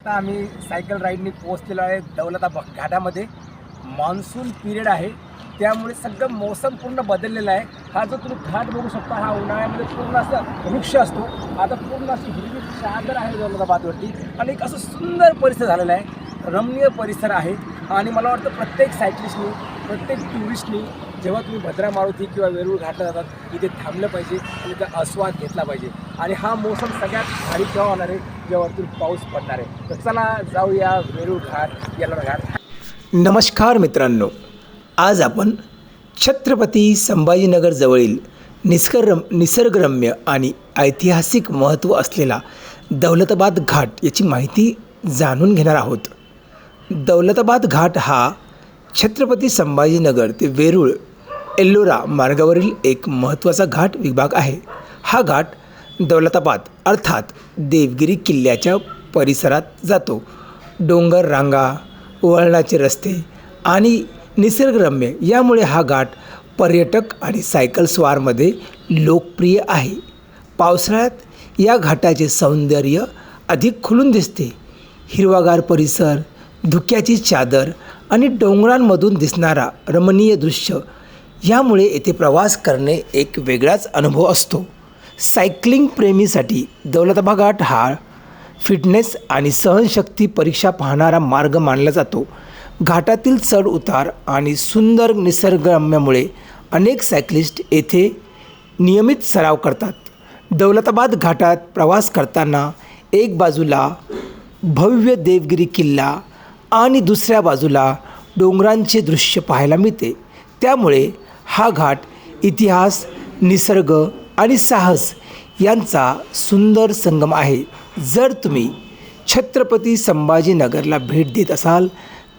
आता आम्ही सायकल राईडनी पोहोचलेलो आहे दौलताबाद घाटामध्ये. मान्सून पिरियड आहे, त्यामुळे सगळं मोसम पूर्ण बदललेला आहे. हा जो तुम्ही घाट बघू शकता, हा उन्हाळ्यामध्ये पूर्ण असा वृक्ष असतो. आता पूर्ण अशी हिरवी चादर आहे दौलताबादवरती आणि एक असं सुंदर परिसर झालेला आहे, रमणीय परिसर आहे. आणि मला वाटतं प्रत्येक सायकलिस्टनी, प्रत्येक टुरिस्टनी जेव्हा तुम्ही भद्रा मारुती किंवा वेरूळ घाटला जातात इथे थांबलं पाहिजे आणि त्याचा आस्वाद घेतला पाहिजे. आणि हा मोसम सगळ्यात भारी केव्हा होणार आहे, जेव्हातून पाऊस पडणार आहे. तर चला जाऊया वेरूळ घाट, येल्लोरा घाट. नमस्कार मित्रांनो, आज आपण छत्रपती संभाजीनगर जवळील निसर्गरम्य आणि ऐतिहासिक महत्त्व असलेला दौलताबाद घाट याची माहिती जाणून घेणार आहोत. दौलताबाद घाट हा छत्रपती संभाजीनगर ते वेरूळ एल्लोरा मार्गावरील एक महत्त्वाचा घाट विभाग आहे. हा घाट दौलताबाद अर्थात देवगिरी किल्ल्याच्या परिसरात जातो. डोंगर रांगा, वळणाचे रस्ते आणि निसर्गरम्य यामुळे हा घाट पर्यटक आणि सायकल स्वारमध्ये लोकप्रिय आहे. पावसाळ्यात या घाटाचे सौंदर्य अधिक खुलून दिसते. हिरवागार परिसर, धुक्याची चादर आणि डोंगरांमधून दिसणारा रमणीय दृश्य यामुळे येथे प्रवास करणे एक वेगळाच अनुभव असतो. सायकलिंग प्रेमीसाठी दौलताबाद घाट हा फिटनेस आणि सहनशक्ती परीक्षा पाहणारा मार्ग मानला जातो. घाटातील चढ उतार आणि सुंदर निसर्गरम्यामुळे अनेक सायकलिस्ट येथे नियमित सराव करतात. दौलताबाद घाटात प्रवास करताना एक बाजूला भव्य देवगिरी किल्ला आणि दुसऱ्या बाजूला डोंगरांचे दृश्य पाहायला मिळते. त्यामुळे हा घाट इतिहास, निसर्ग आणि साहस यांचा सुंदर संगम आहे. जर तुम्ही छत्रपती संभाजीनगरला भेट देत असाल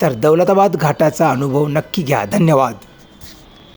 तर दौलताबाद घाटाचा अनुभव नक्की घ्या. धन्यवाद.